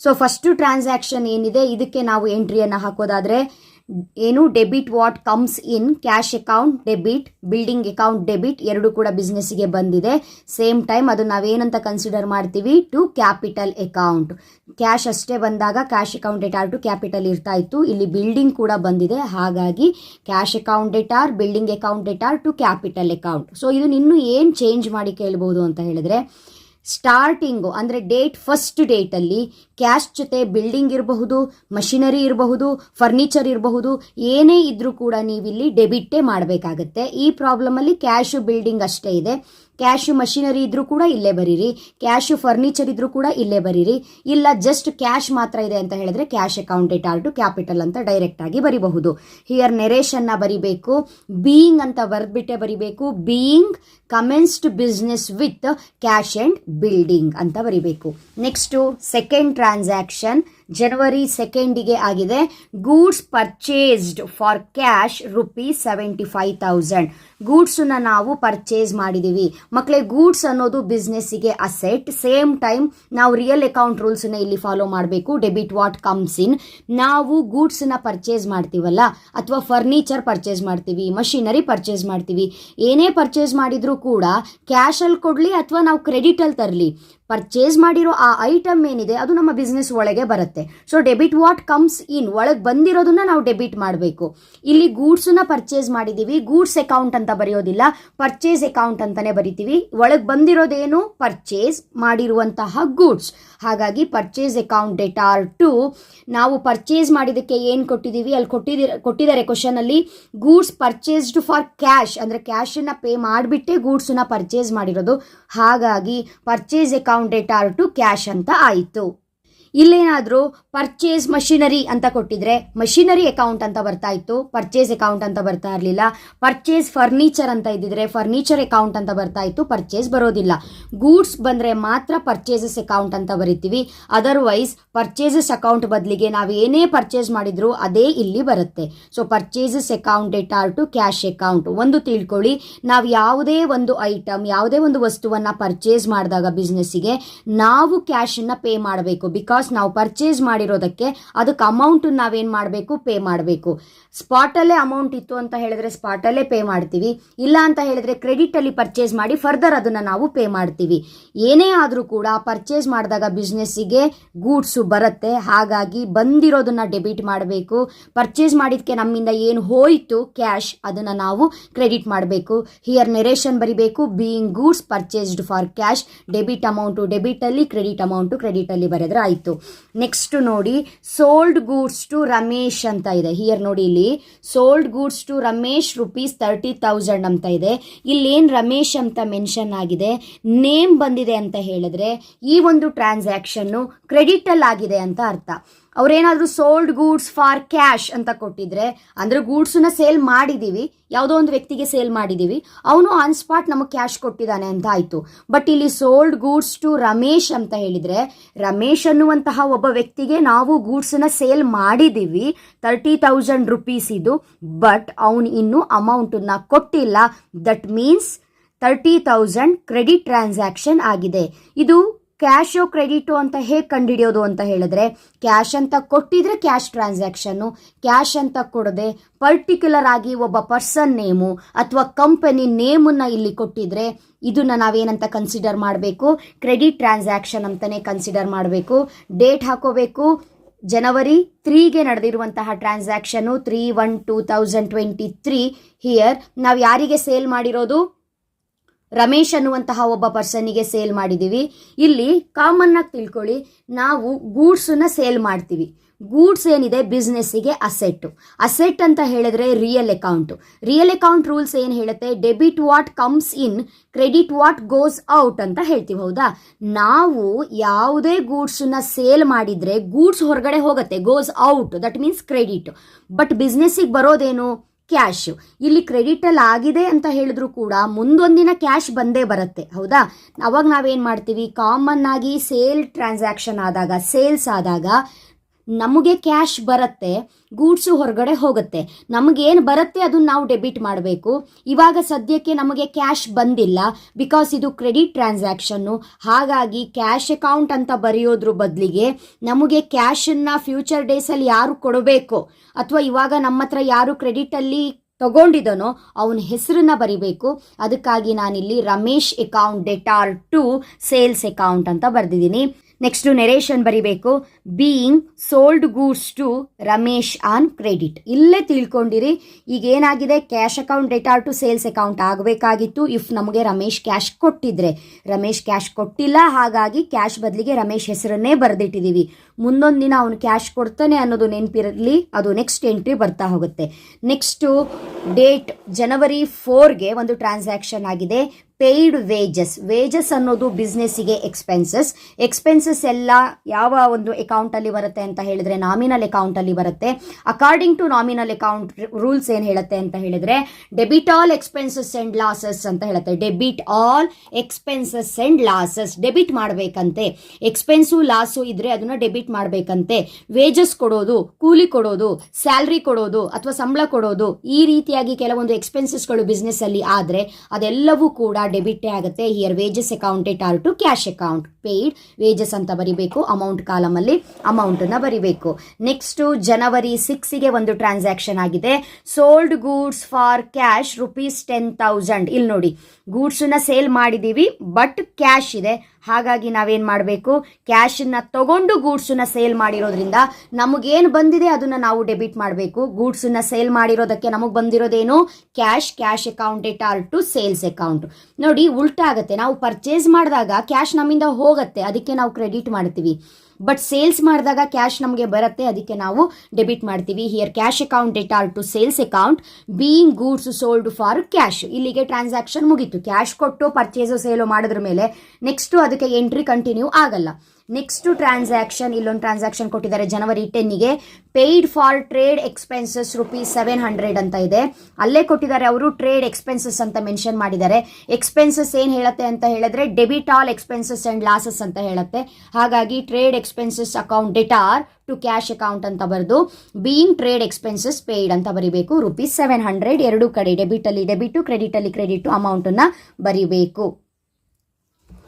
ಸೊ ಫಸ್ಟು ಟ್ರಾನ್ಸಾಕ್ಷನ್ ಏನಿದೆ ಇದಕ್ಕೆ ನಾವು ಎಂಟ್ರಿಯನ್ನು ಹಾಕೋದಾದರೆ ಏನು, debit what comes in, cash account debit, building account debit, ಎರಡು ಕೂಡ ಬಿಸ್ನೆಸ್ಸಿಗೆ ಬಂದಿದೆ. ಸೇಮ್ ಟೈಮ್ ಅದು ನಾವೇನಂತ ಕನ್ಸಿಡರ್ ಮಾಡ್ತೀವಿ, ಟು ಕ್ಯಾಪಿಟಲ್ ಅಕೌಂಟ್. ಕ್ಯಾಶ್ ಅಷ್ಟೇ ಬಂದಾಗ cash account debtor to capital ಇರ್ತಾ ಇತ್ತು, ಇಲ್ಲಿ ಬಿಲ್ಡಿಂಗ್ ಕೂಡ ಬಂದಿದೆ. ಹಾಗಾಗಿ cash account debtor, building account debtor to capital account. So ಇದನ್ನು ಇನ್ನೂ ಏನು ಚೇಂಜ್ ಮಾಡಿ ಕೇಳ್ಬೋದು ಅಂತ ಹೇಳಿದ್ರೆ, ಸ್ಟಾರ್ಟಿಂಗು ಅಂದರೆ ಫಸ್ಟ್ ಡೇಟಲ್ಲಿ ಕ್ಯಾಶ್ ಜೊತೆ ಬಿಲ್ಡಿಂಗ್ ಇರಬಹುದು, ಮಷಿನರಿ ಇರಬಹುದು, ಫರ್ನಿಚರ್ ಇರಬಹುದು, ಏನೇ ಇದ್ರೂ ಕೂಡ ನೀವಿಲ್ಲಿ ಡೆಬಿಟ್ಟೇ ಮಾಡಬೇಕಾಗತ್ತೆ. ಈ ಪ್ರಾಬ್ಲಮಲ್ಲಿ ಕ್ಯಾಶು ಬಿಲ್ಡಿಂಗ್ ಅಷ್ಟೇ ಇದೆ. ಕ್ಯಾಶ್ ಮಷಿನರಿ ಇದ್ರೂ ಕೂಡ ಇಲ್ಲೇ ಬರೀರಿ, ಕ್ಯಾಶ್ ಫರ್ನಿಚರ್ ಇದ್ರೂ ಕೂಡ ಇಲ್ಲೇ ಬರೀರಿ. ಇಲ್ಲ ಜಸ್ಟ್ ಕ್ಯಾಶ್ ಮಾತ್ರ ಇದೆ ಅಂತ ಹೇಳಿದ್ರೆ cash account debtor to capital ಅಂತ ಡೈರೆಕ್ಟ್ ಆಗಿ ಬರಿಬಹುದು. ಹಿಯರ್ ನೆರೇಷನ್ನ ಬರಿಬೇಕು, ಬೀಯಿಂಗ್ ಅಂತ ಬರ್ಬಿಟ್ಟೆ ಬರಿಬೇಕು. Being commenced business with cash and building ಅಂತ ಬರಿಬೇಕು. ನೆಕ್ಸ್ಟು ಸೆಕೆಂಡ್ ಟ್ರಾನ್ಸಾಕ್ಷನ್ ಜನವರಿ 2ಗೆ ಆಗಿದೆ. Goods purchased for cash ₹75,000. ಗೂಡ್ಸನ್ನ ನಾವು ಪರ್ಚೇಸ್ ಮಾಡಿದೀವಿ. ಮಕ್ಕಳೇ, ಗೂಡ್ಸ್ ಅನ್ನೋದು ಬಿಸ್ನೆಸ್ಸಿಗೆ ಅಸೆಟ್. ಸೇಮ್ ಟೈಮ್ ನಾವು ರಿಯಲ್ ಅಕೌಂಟ್ ರೂಲ್ಸ್ನ ಇಲ್ಲಿ ಫಾಲೋ ಮಾಡಬೇಕು. Debit what comes in. ನಾವು ಗೂಡ್ಸನ್ನ ಪರ್ಚೇಸ್ ಮಾಡ್ತೀವಲ್ಲ, ಅಥವಾ ಫರ್ನಿಚರ್ ಪರ್ಚೇಸ್ ಮಾಡ್ತೀವಿ, ಮಷಿನರಿ ಪರ್ಚೇಸ್ ಮಾಡ್ತೀವಿ, ಏನೇ ಪರ್ಚೇಸ್ ಮಾಡಿದ್ರೂ ಕೂಡ ಕ್ಯಾಶಲ್ಲಿ ಕೊಡಲಿ ಅಥವಾ ನಾವು ಕ್ರೆಡಿಟಲ್ಲಿ ತರಲಿ, ಪರ್ಚೇಸ್ ಮಾಡಿರೋ ಆ ಐಟಮ್ ಏನಿದೆ ಅದು ನಮ್ಮ ಬಿಸ್ನೆಸ್ ಒಳಗೆ ಬರುತ್ತೆ. ಸೊ ಡೆಬಿಟ್ ವಾಟ್ ಕಮ್ಸ್ ಇನ್, ಒಳಗೆ ಬಂದಿರೋದನ್ನ ನಾವು ಡೆಬಿಟ್ ಮಾಡಬೇಕು. ಇಲ್ಲಿ ಗೂಡ್ಸನ್ನ ಪರ್ಚೇಸ್ ಮಾಡಿದೀವಿ, ಗೂಡ್ಸ್ ಅಕೌಂಟ್ ಅಂತ ಬರೆಯೋದಿಲ್ಲ, ಪರ್ಚೇಸ್ ಅಕೌಂಟ್ ಅಂತಾನೆ ಬರಿತೀವಿ. ಒಳಗೆ ಬಂದಿರೋದೇನು, ಪರ್ಚೇಸ್ ಮಾಡಿರುವಂತಹ ಗೂಡ್ಸ್. ಹಾಗಾಗಿ ಪರ್ಚೇಸ್ ಅಕೌಂಟ್ ಡೇಟಾ ಟು ನಾವು ಪರ್ಚೇಸ್ ಮಾಡಿದಕ್ಕೆ ಏನು ಕೊಟ್ಟಿದ್ದೀವಿ ಅಲ್ಲಿ ಕೊಟ್ಟಿದ್ದಾರೆ ಕ್ವಶನ್ ಅಲ್ಲಿ. ಗೂಡ್ಸ್ ಪರ್ಚೇಸ್ಡ್ ಫಾರ್ ಕ್ಯಾಶ್ ಅಂದ್ರೆ ಕ್ಯಾಶನ್ನ ಪೇ ಮಾಡಿಬಿಟ್ಟೆ ಗೂಡ್ಸನ್ನ ಪರ್ಚೇಸ್ ಮಾಡಿರೋದು. ಹಾಗಾಗಿ purchase account debtor to cash ಅಂತ ಆಯಿತು. ಇಲ್ಲೇನಾದರೂ ಪರ್ಚೇಸ್ ಮಷಿನರಿ ಅಂತ ಕೊಟ್ಟಿದ್ರೆ ಮಷಿನರಿ ಅಕೌಂಟ್ ಅಂತ ಬರ್ತಾ ಇತ್ತು, ಪರ್ಚೇಸ್ ಅಕೌಂಟ್ ಅಂತ ಬರ್ತಾ ಇರಲಿಲ್ಲ. ಪರ್ಚೇಸ್ ಫರ್ನಿಚರ್ ಅಂತ ಇದ್ದಿದ್ರೆ ಫರ್ನಿಚರ್ ಅಕೌಂಟ್ ಅಂತ ಬರ್ತಾ ಇತ್ತು, ಪರ್ಚೇಸ್ ಬರೋದಿಲ್ಲ. ಗೂಡ್ಸ್ ಬಂದರೆ ಮಾತ್ರ ಪರ್ಚೇಸಸ್ ಅಕೌಂಟ್ ಅಂತ ಬರಿತೀವಿ. ಅದರ್ವೈಸ್ ಪರ್ಚೇಸಸ್ ಅಕೌಂಟ್ ಬದಲಿಗೆ ನಾವು ಏನೇ ಪರ್ಚೇಸ್ ಮಾಡಿದ್ರು ಅದೇ ಇಲ್ಲಿ ಬರುತ್ತೆ. So purchases account debtor to cash account. ಒಂದು ತಿಳ್ಕೊಳ್ಳಿ, ನಾವು ಯಾವುದೇ ಒಂದು ಐಟಮ್, ಯಾವುದೇ ಒಂದು ವಸ್ತುವನ್ನು ಪರ್ಚೇಸ್ ಮಾಡಿದಾಗ ಬಿಸ್ನೆಸ್ಸಿಗೆ ನಾವು ಕ್ಯಾಶನ್ನು ಪೇ ಮಾಡಬೇಕು. ಬಿಕಾಸ್ ನಾವು ಪರ್ಚೇಸ್ ಮಾಡಿರೋದಕ್ಕೆ ಅದಕ್ಕೆ ಅಮೌಂಟ್ ನಾವೇನು ಮಾಡಬೇಕು, ಪೇ ಮಾಡಬೇಕು. ಸ್ಪಾಟಲ್ಲೇ ಅಮೌಂಟ್ ಇತ್ತು ಅಂತ ಹೇಳಿದ್ರೆ ಸ್ಪಾಟಲ್ಲೇ ಪೇ ಮಾಡ್ತೀವಿ. ಇಲ್ಲ ಅಂತ ಹೇಳಿದ್ರೆ ಕ್ರೆಡಿಟಲ್ಲಿ ಪರ್ಚೇಸ್ ಮಾಡಿ ಫರ್ದರ್ ಅದನ್ನು ನಾವು ಪೇ ಮಾಡ್ತೀವಿ. ಏನೇ ಆದರೂ ಕೂಡ ಪರ್ಚೇಸ್ ಮಾಡಿದಾಗ ಬಿಸ್ನೆಸ್ಸಿಗೆ ಗೂಡ್ಸು ಬರುತ್ತೆ. ಹಾಗಾಗಿ ಬಂದಿರೋದನ್ನ ಡೆಬಿಟ್ ಮಾಡಬೇಕು. ಪರ್ಚೇಸ್ ಮಾಡಿದಕ್ಕೆ ನಮ್ಮಿಂದ ಏನು ಹೋಯಿತು ಕ್ಯಾಶ್, ಅದನ್ನು ನಾವು ಕ್ರೆಡಿಟ್ ಮಾಡಬೇಕು. ಹಿಯರ್ ನೆರೇಷನ್ ಬರಿಬೇಕು. Being goods purchased for cash, debit amount ಡೆಬಿಟಲ್ಲಿ, ಕ್ರೆಡಿಟ್ ಅಮೌಂಟು ಕ್ರೆಡಿಟಲ್ಲಿ ಬರೆದ್ರೆ ಆಯಿತು. ನೆಕ್ಸ್ಟ್ ನೋಡಿ, ಸೋಲ್ಡ್ ಗೂಡ್ಸ್ ಟು ರಮೇಶ್ ಅಂತ ಇದೆ. ಹಿಯರ್ ನೋಡಿ, ಇಲ್ಲಿ ಸೋಲ್ಡ್ ಗೂಡ್ಸ್ ಟು ರಮೇಶ್ ₹30,000 ಅಂತ ಇದೆ. ಇಲ್ಲೇನು ರಮೇಶ್ ಅಂತ ಮೆನ್ಷನ್ ಆಗಿದೆ, ನೇಮ್ ಬಂದಿದೆ ಅಂತ ಹೇಳಿದ್ರೆ ಈ ಒಂದು ಟ್ರಾನ್ಸಾಕ್ಷನ್ನು ಕ್ರೆಡಿಟಲ್ ಆಗಿದೆ ಅಂತ ಅರ್ಥ. ಅವ್ರೇನಾದರೂ ಸೋಲ್ಡ್ ಗೂಡ್ಸ್ ಫಾರ್ ಕ್ಯಾಶ್ ಅಂತ ಕೊಟ್ಟಿದ್ರೆ ಅಂದರೆ ಗೂಡ್ಸನ್ನ ಸೇಲ್ ಮಾಡಿದ್ದೀವಿ, ಯಾವುದೋ ಒಂದು ವ್ಯಕ್ತಿಗೆ ಸೇಲ್ ಮಾಡಿದ್ದೀವಿ, ಅವನು ಆನ್ ಸ್ಪಾಟ್ ನಮಗೆ ಕ್ಯಾಶ್ ಕೊಟ್ಟಿದ್ದಾನೆ ಅಂತ ಆಯಿತು. ಬಟ್ ಇಲ್ಲಿ ಸೋಲ್ಡ್ ಗೂಡ್ಸ್ ಟು ರಮೇಶ್ ಅಂತ ಹೇಳಿದರೆ ರಮೇಶ್ ಅನ್ನುವಂತಹ ಒಬ್ಬ ವ್ಯಕ್ತಿಗೆ ನಾವು ಗೂಡ್ಸನ್ನ ಸೇಲ್ ಮಾಡಿದ್ದೀವಿ, ₹30,000 ಇದು. ಬಟ್ ಅವನು ಇನ್ನೂ ಅಮೌಂಟನ್ನು ಕೊಟ್ಟಿಲ್ಲ. ದಟ್ ಮೀನ್ಸ್ 30,000 ಕ್ರೆಡಿಟ್ ಟ್ರಾನ್ಸಾಕ್ಷನ್ ಆಗಿದೆ. ಇದು ಕ್ಯಾಶೋ ಕ್ರೆಡಿಟೋ ಅಂತ ಹೇಗೆ ಕಂಡುಹಿಡಿಯೋದು ಅಂತ ಹೇಳಿದ್ರೆ, ಕ್ಯಾಶ್ ಅಂತ ಕೊಟ್ಟಿದ್ರೆ ಕ್ಯಾಶ್ ಟ್ರಾನ್ಸಾಕ್ಷನ್ನು, ಕ್ಯಾಶ್ ಅಂತ ಕೊಡದೆ ಪರ್ಟಿಕ್ಯುಲರ್ ಆಗಿ ಒಬ್ಬ ಪರ್ಸನ್ ನೇಮು ಅಥವಾ ಕಂಪನಿ ನೇಮನ್ನು ಇಲ್ಲಿ ಕೊಟ್ಟಿದ್ರೆ ಇದನ್ನ ನಾವೇನಂತ ಕನ್ಸಿಡರ್ ಮಾಡಬೇಕು, ಕ್ರೆಡಿಟ್ ಟ್ರಾನ್ಸಾಕ್ಷನ್ ಅಂತಲೇ ಕನ್ಸಿಡರ್ ಮಾಡಬೇಕು. ಡೇಟ್ ಹಾಕೋಬೇಕು. ಜನವರಿ 3ಗೆ ನಡೆದಿರುವಂತಹ ಟ್ರಾನ್ಸಾಕ್ಷನ್ನು 3/1/2023. ಹಿಯರ್ ನಾವು ಯಾರಿಗೆ ಸೇಲ್ ಮಾಡಿರೋದು, ರಮೇಶ್ ಅನ್ನುವಂತಹ ಒಬ್ಬ ಪರ್ಸನ್ನಿಗೆ ಸೇಲ್ ಮಾಡಿದ್ದೀವಿ. ಇಲ್ಲಿ ಕಾಮನ್ ಆಗಿ ತಿಳ್ಕೊಳ್ಳಿ, ನಾವು ಗೂಡ್ಸನ್ನ ಸೇಲ್ ಮಾಡ್ತೀವಿ. ಗೂಡ್ಸ್ ಏನಿದೆ ಬಿಸ್ನೆಸ್ಸಿಗೆ ಅಸೆಟ್ಟು. ಅಸೆಟ್ ಅಂತ ಹೇಳಿದ್ರೆ real account. Real account rules ಏನು ಹೇಳುತ್ತೆ, debit what comes in, credit what goes out ಅಂತ ಹೇಳ್ತೀವಿ. ಹೌದಾ, ನಾವು ಯಾವುದೇ ಗೂಡ್ಸನ್ನ ಸೇಲ್ ಮಾಡಿದ್ರೆ ಗೂಡ್ಸ್ ಹೊರಗಡೆ ಹೋಗುತ್ತೆ, goes out, that means credit. But ಬಿಸ್ನೆಸ್ಸಿಗೆ ಬರೋದೇನು, ಕ್ಯಾಶ್. ಇಲ್ಲಿ ಕ್ರೆಡಿಟಲ್ಲಿ ಆಗಿದೆ ಅಂತ ಹೇಳಿದ್ರು ಕೂಡ ಮುಂದೊಂದಿನ ಕ್ಯಾಶ್ ಬಂದೇ ಬರುತ್ತೆ. ಹೌದಾ, ಅವಾಗ ನಾವೇನು ಮಾಡ್ತೀವಿ, ಕಾಮನ್ ಆಗಿ ಸೇಲ್ ಟ್ರಾನ್ಸಾಕ್ಷನ್ ಆದಾಗ, ಸೇಲ್ಸ್ ಆದಾಗ ನಮಗೆ ಕ್ಯಾಶ್ ಬರುತ್ತೆ, ಗೂಡ್ಸು ಹೊರಗಡೆ ಹೋಗುತ್ತೆ. ನಮಗೇನು ಬರುತ್ತೆ ಅದನ್ನು ನಾವು ಡೆಬಿಟ್ ಮಾಡಬೇಕು. ಇವಾಗ ಸದ್ಯಕ್ಕೆ ನಮಗೆ ಕ್ಯಾಶ್ ಬಂದಿಲ್ಲ, ಬಿಕಾಸ್ ಇದು ಕ್ರೆಡಿಟ್ ಟ್ರಾನ್ಸಾಕ್ಷನ್ನು. ಹಾಗಾಗಿ ಕ್ಯಾಶ್ ಅಕೌಂಟ್ ಅಂತ ಬರೆಯೋದ್ರ ಬದಲಿಗೆ ನಮಗೆ ಕ್ಯಾಶನ್ನು ಫ್ಯೂಚರ್ ಡೇಸಲ್ಲಿ ಯಾರು ಕೊಡಬೇಕು ಅಥವಾ ಇವಾಗ ನಮ್ಮ ಹತ್ರ ಯಾರು ಕ್ರೆಡಿಟಲ್ಲಿ ತಗೊಂಡಿದ್ದಾನೋ ಅವನ ಹೆಸರನ್ನ ಬರಿಬೇಕು. ಅದಕ್ಕಾಗಿ ನಾನಿಲ್ಲಿ Ramesh account debtor to sales account ಅಂತ ಬರೆದಿದ್ದೀನಿ. ನೆಕ್ಸ್ಟು ನೆರೇಷನ್ ಬರಿಬೇಕು. Being sold goods to Ramesh on credit. ಇಲ್ಲೇ ತಿಳ್ಕೊಂಡಿರಿ, ಈಗ ಏನಾಗಿದೆ, cash account debtor to sales account ಆಗಬೇಕಾಗಿತ್ತು ಇಫ್ ನಮಗೆ ರಮೇಶ್ ಕ್ಯಾಶ್ ಕೊಟ್ಟಿದ್ರೆ. ರಮೇಶ್ ಕ್ಯಾಶ್ ಕೊಟ್ಟಿಲ್ಲ, ಹಾಗಾಗಿ ಕ್ಯಾಶ್ ಬದಲಿಗೆ ರಮೇಶ್ ಹೆಸರನ್ನೇ ಬರೆದಿಟ್ಟಿದ್ದೀವಿ. ಮುಂದೊಂದು ದಿನ ಅವನು ಕ್ಯಾಶ್ ಕೊಡ್ತಾನೆ ಅನ್ನೋದು ನೆನಪಿರಲಿ, ಅದು ನೆಕ್ಸ್ಟ್ ಎಂಟ್ರಿ ಬರ್ತಾ ಹೋಗುತ್ತೆ. ನೆಕ್ಸ್ಟು ಡೇಟ್ ಜನವರಿ 4ಗೆ ಒಂದು ಟ್ರಾನ್ಸಾಕ್ಷನ್ ಆಗಿದೆ. ಪೇಯ್ಡ್ ವೇಜಸ್ ಅನ್ನೋದು ಬಿಸ್ನೆಸ್ಸಿಗೆ ಎಕ್ಸ್ಪೆನ್ಸಸ್ ಎಲ್ಲ ಯಾವ ಒಂದು ಅಕೌಂಟಲ್ಲಿ ಬರುತ್ತೆ ಅಂತ ಹೇಳಿದ್ರೆ ನಾಮಿನಲ್ ಅಕೌಂಟಲ್ಲಿ ಬರುತ್ತೆ. According to nominal account rules ಏನು ಹೇಳುತ್ತೆ ಅಂತ ಹೇಳಿದ್ರೆ debit all expenses and losses ಅಂತ ಹೇಳುತ್ತೆ. Debit all expenses and losses debit ಮಾಡಬೇಕಂತೆ. ಎಕ್ಸ್ಪೆನ್ಸು ಲಾಸು ಇದ್ರೆ ಅದನ್ನ ಡೆಬಿಟ್ ಮಾಡಬೇಕಂತೆ. ವೇಜಸ್ ಕೊಡೋದು, ಕೂಲಿ ಕೊಡೋದು, ಸ್ಯಾಲ್ರಿ ಕೊಡೋದು ಅಥವಾ ಸಂಬಳ ಕೊಡೋದು, ಈ ರೀತಿಯಾಗಿ ಕೆಲವೊಂದು ಎಕ್ಸ್ಪೆನ್ಸಸ್ಗಳು ಬಿಸ್ನೆಸ್ ಅಲ್ಲಿ ಆದರೆ ಅದೆಲ್ಲವೂ ಕೂಡ ಡೆಬಿಟ್ ಆಗುತ್ತೆ. Here wages accounted are to cash account. Paid wages ಅಂತ ಬರಿಬೇಕು, ಅಮೌಂಟ್ ಕಾಲಮ್ ಅಲ್ಲಿ ಅಮೌಂಟ್ ಅನ್ನ ಬರಿಬೇಕು. ನೆಕ್ಸ್ಟ್ ಜನವರಿ 6ಗೆ ಒಂದು ಟ್ರಾನ್ಸಾಕ್ಷನ್ ಆಗಿದೆ. Sold goods for cash ₹10,000. ಇಲ್ಲಿ ನೋಡಿ, ಗೂಡ್ಸ್ ನ ಸೇಲ್ ಮಾಡಿದೀವಿ ಬಟ್ ಕ್ಯಾಶ್ ಇದೆ, ಹಾಗಾಗಿ ನಾವೇನ್ ಮಾಡಬೇಕು, ಕ್ಯಾಶ್ ನ ತಗೊಂಡು ಗೂಡ್ಸ್ ನ ಸೇಲ್ ಮಾಡಿರೋದ್ರಿಂದ ನಮಗೇನು ಬಂದಿದೆ ಅದನ್ನ ನಾವು ಡೆಬಿಟ್ ಮಾಡಬೇಕು. ಗೂಡ್ಸ್ ನ ಸೇಲ್ ಮಾಡಿರೋದಕ್ಕೆ ನಮಗೆ ಬಂದಿರೋದೇನು, cash accounted are to sales account. ನೋಡಿ, ಉಲ್ಟಾ ಆಗುತ್ತೆ. ನಾವು ಪರ್ಚೇಸ್ ಮಾಡಿದಾಗ ಕ್ಯಾಶ್ ನಮ್ಮಿಂದ ಹೋಗುತ್ತೆ, ಅದಕ್ಕೆ ನಾವು ಕ್ರೆಡಿಟ್ ಮಾಡ್ತೀವಿ. ಬಟ್ ಸೇಲ್ಸ್ ಮಾಡಿದಾಗ ಕ್ಯಾಶ್ ನಮಗೆ ಬರುತ್ತೆ, ಅದಕ್ಕೆ ನಾವು ಡೆಬಿಟ್ ಮಾಡ್ತೀವಿ. Here cash accounted are to sales account being goods sold for cash. ಇಲ್ಲಿಗೆ ಟ್ರಾನ್ಸಾಕ್ಷನ್ ಮುಗೀತು. ಕ್ಯಾಶ್ ಕೊಟ್ಟು ಪರ್ಚೇಸು ಸೇಲು ಮಾಡಿದ್ರ ಮೇಲೆ ನೆಕ್ಸ್ಟ್ ಅದಕ್ಕೆ ಎಂಟ್ರಿ ಕಂಟಿನ್ಯೂ ಆಗಲ್ಲ. ನೆಕ್ಸ್ಟ್ ಟ್ರಾನ್ಸಾಕ್ಷನ್, ಇಲ್ಲೊಂದು ಟ್ರಾನ್ಸಾಕ್ಷನ್ ಕೊಟ್ಟಿದ್ದಾರೆ ಜನವರಿ 10ಗೆ. ಪೇಯ್ಡ್ ಫಾರ್ ಟ್ರೇಡ್ ಎಕ್ಸ್ಪೆನ್ಸಸ್ ₹700 ಅಂತ ಇದೆ. ಅಲ್ಲೇ ಕೊಟ್ಟಿದ್ದಾರೆ ಅವರು, ಟ್ರೇಡ್ ಎಕ್ಸ್ಪೆನ್ಸಸ್ ಅಂತ ಮೆನ್ಷನ್ ಮಾಡಿದ್ದಾರೆ. ಎಕ್ಸ್ಪೆನ್ಸಸ್ ಏನ್ ಹೇಳುತ್ತೆ ಅಂತ ಹೇಳಿದ್ರೆ debit all expenses and losses ಅಂತ ಹೇಳುತ್ತೆ. ಹಾಗಾಗಿ trade expenses account debtor to cash account ಅಂತ ಬರೆದು ಬೀಯಿಂಗ್ ಟ್ರೇಡ್ ಎಕ್ಸ್ಪೆನ್ಸಸ್ ಪೇಯ್ಡ್ ಅಂತ ಬರಿಬೇಕು. ₹700 ಎರಡೂ ಕಡೆ ಡೆಬಿಟ್ ಅಲ್ಲಿ ಡೆಬಿಟ್, ಕ್ರೆಡಿಟ್ ಅಲ್ಲಿ ಕ್ರೆಡಿಟ್ ಅಮೌಂಟ್ ಅನ್ನ ಬರಿಬೇಕು.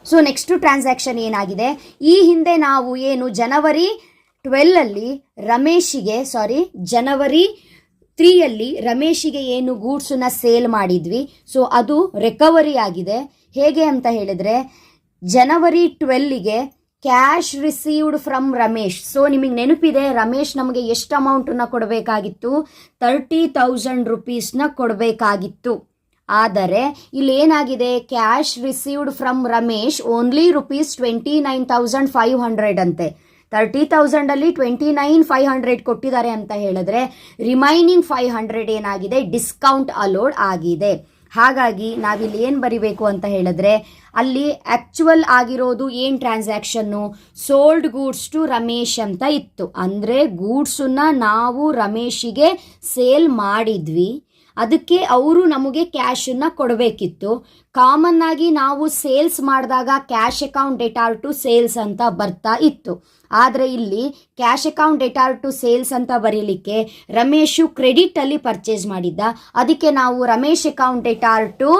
ಸೊ ನೆಕ್ಸ್ಟ್ ಟ್ರಾನ್ಸಾಕ್ಷನ್ ಏನಾಗಿದೆ, ಈ ಹಿಂದೆ ನಾವು ಏನು ಜನವರಿ 3ಯಲ್ಲಿ ರಮೇಶಿಗೆ ಏನು ಗೂಡ್ಸನ್ನ ಸೇಲ್ ಮಾಡಿದ್ವಿ, ಸೊ ಅದು ರಿಕವರಿ ಆಗಿದೆ. ಹೇಗೆ ಅಂತ ಹೇಳಿದ್ರೆ ಜನವರಿ 12ಗೆ cash received from Ramesh. So ನಿಮಗೆ ನೆನಪಿದೆ, ರಮೇಶ್ ನಮಗೆ ಎಷ್ಟು ಅಮೌಂಟನ್ನು ಕೊಡಬೇಕಾಗಿತ್ತು, ₹30,000 ಕೊಡಬೇಕಾಗಿತ್ತು. ಆದರೆ ಇಲ್ಲಿ ಏನಾಗಿದೆ, cash received from Ramesh only ₹29,500 ಅಂತೆ. 30,000 ಅಲ್ಲಿ 29,500 ಕೊಟ್ಟಿದ್ದಾರೆ ಅಂತ ಹೇಳಿದ್ರೆ ರಿಮೈನಿಂಗ್ 500 ಏನಾಗಿದೆ, ಡಿಸ್ಕೌಂಟ್ ಅಲೋಡ್ ಆಗಿದೆ. ಹಾಗಾಗಿ ನಾವಿಲ್ಲಿ ಏನು ಬರಿಬೇಕು ಅಂತ ಹೇಳಿದ್ರೆ, ಅಲ್ಲಿ ಆಕ್ಚುವಲ್ ಆಗಿರೋದು ಏನು transaction, sold goods to Ramesh ಅಂತ ಇತ್ತು. ಅಂದರೆ ಗೂಡ್ಸನ್ನ ನಾವು ರಮೇಶಿಗೆ ಸೇಲ್ ಮಾಡಿದ್ವಿ, ಅದಕ್ಕೆ ಅವರು ನಮಗೆ ಕ್ಯಾಶನ್ನು ಕೊಡಬೇಕಿತ್ತು. ಕಾಮನ್ ಆಗಿ ನಾವು ಸೇಲ್ಸ್ ಮಾಡಿದಾಗ cash account debtor to sales ಅಂತ ಬರ್ತಾ ಇತ್ತು. ಆದರೆ ಇಲ್ಲಿ cash account debtor to sales ಅಂತ ಬರೀಲಿಕ್ಕೆ ರಮೇಶು ಕ್ರೆಡಿಟ್ ಅಲ್ಲಿ ಪರ್ಚೇಸ್ ಮಾಡಿದ್ದ, ಅದಕ್ಕೆ ನಾವು Ramesh account debtor to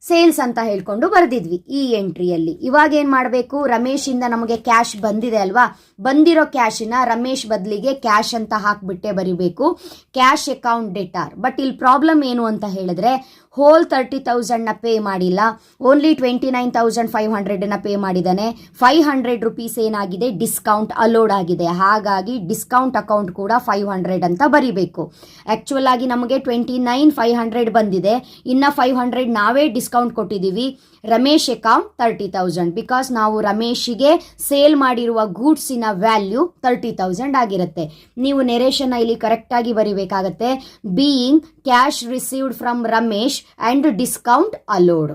sales ಅಂತ ಹೇಳ್ಕೊಂಡು ಬರೆದಿದ್ವಿ ಈ ಎಂಟ್ರಿಯಲ್ಲಿ. ಇವಾಗ ಏನು ಮಾಡಬೇಕು, ರಮೇಶ್ ಇಂದ ನಮಗೆ ಕ್ಯಾಶ್ ಬಂದಿದೆ ಅಲ್ವಾ, ಬಂದಿರೋ ಕ್ಯಾಶನ್ನ ರಮೇಶ್ ಬದಲಿಗೆ ಕ್ಯಾಶ್ ಅಂತ ಹಾಕ್ಬಿಟ್ಟೆ ಬರಿಬೇಕು, ಕ್ಯಾಶ್ ಅಕೌಂಟ್ ಡೆಟಾರ್. ಬಟ್ ಇಲ್ಲಿ ಪ್ರಾಬ್ಲಮ್ ಏನು ಅಂತ ಹೇಳಿದ್ರೆ ಹೋಲ್ 30,000ನ ಪೇ ಮಾಡಿಲ್ಲ, ಓನ್ಲಿ 29,500ನ ಪೇ ಮಾಡಿದ್ದಾನೆ. ₹500 ಏನಾಗಿದೆ, ಡಿಸ್ಕೌಂಟ್ ಅಲೋಡ್ ಆಗಿದೆ. ಹಾಗಾಗಿ ಡಿಸ್ಕೌಂಟ್ ಅಕೌಂಟ್ ಕೂಡ 500 ಅಂತ ಬರಿಬೇಕು. ಆಕ್ಚುಯಲ್ ಆಗಿ ನಮಗೆ 29,500 ಬಂದಿದೆ, ಇನ್ನು 500 ನಾವೇ ಡಿಸ್ಕೌಂಟ್ ಕೊಟ್ಟಿದ್ದೀವಿ. ರಮೇಶ್ ಅಕೌಂಟ್ 30,000, ಬಿಕಾಸ್ ನಾವು ರಮೇಶಿಗೆ ಸೇಲ್ ಮಾಡಿರುವ ಗೂಡ್ಸಿನ ವ್ಯಾಲ್ಯೂ 30,000 ಆಗಿರುತ್ತೆ. ನೀವು ನೆರೇಷನ್ ಇಲ್ಲಿ ಕರೆಕ್ಟ್ ಆಗಿ ಬರಿಬೇಕಾಗತ್ತೆ. Being cash received from Ramesh and discount allowed.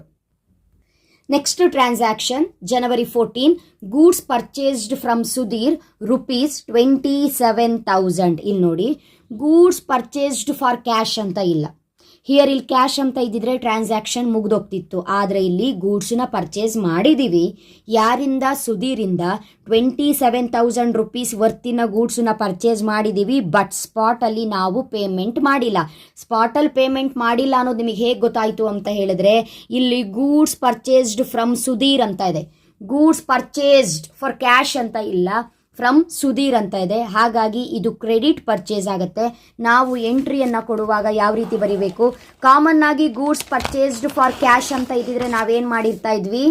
Next transaction January 14, goods purchased from Sudhir ₹27,000. ಇಲ್ಲಿ ನೋಡಿ, ಗೂಡ್ಸ್ ಪರ್ಚೇಸ್ಡ್ ಫಾರ್ ಕ್ಯಾಶ್ ಅಂತ ಇಲ್ಲ. ಹಿಯರ್ ಇಲ್ಲಿ ಕ್ಯಾಶ್ ಅಂತ ಇದ್ದಿದ್ರೆ ಟ್ರಾನ್ಸಾಕ್ಷನ್ ಮುಗ್ದೋಗ್ತಿತ್ತು. ಆದರೆ ಇಲ್ಲಿ ಗೂಡ್ಸ್ನ ಪರ್ಚೇಸ್ ಮಾಡಿದ್ದೀವಿ. ಯಾರಿಂದ, ಸುಧೀರಿಂದ. ₹27,000 ವರ್ತಿನ ಗೂಡ್ಸನ್ನ ಪರ್ಚೇಸ್ ಮಾಡಿದ್ದೀವಿ. ಬಟ್ ಸ್ಪಾಟಲ್ಲಿ ನಾವು ಪೇಮೆಂಟ್ ಮಾಡಿಲ್ಲ. ಸ್ಪಾಟಲ್ಲಿ ಪೇಮೆಂಟ್ ಮಾಡಿಲ್ಲ ಅನ್ನೋದು ನಿಮಗೆ ಹೇಗೆ ಗೊತ್ತಾಯಿತು ಅಂತ ಹೇಳಿದ್ರೆ, ಇಲ್ಲಿ ಗೂಡ್ಸ್ ಪರ್ಚೇಸ್ಡ್ ಫ್ರಮ್ ಸುಧೀರ್ ಅಂತ ಇದೆ. ಗೂಡ್ಸ್ ಪರ್ಚೇಸ್ಡ್ ಫಾರ್ ಕ್ಯಾಶ್ ಅಂತ ಇಲ್ಲ, ಫ್ರಮ್ ಸುಧೀರ್ ಅಂತ ಇದೆ. ಹಾಗಾಗಿ ಇದು ಕ್ರೆಡಿಟ್ ಪರ್ಚೇಸ್ ಆಗುತ್ತೆ. ನಾವು ಎಂಟ್ರಿಯನ್ನು ಕೊಡುವಾಗ ಯಾವ ರೀತಿ ಬರೀಬೇಕು, ಕಾಮನ್ ಆಗಿ ಗೂಡ್ಸ್ ಪರ್ಚೇಸ್ಡ್ ಫಾರ್ ಕ್ಯಾಶ್ ಅಂತ ಇದ್ದಿದ್ರೆ ನಾವೇನು ಮಾಡಿರ್ತಾ ಇದ್ವಿ,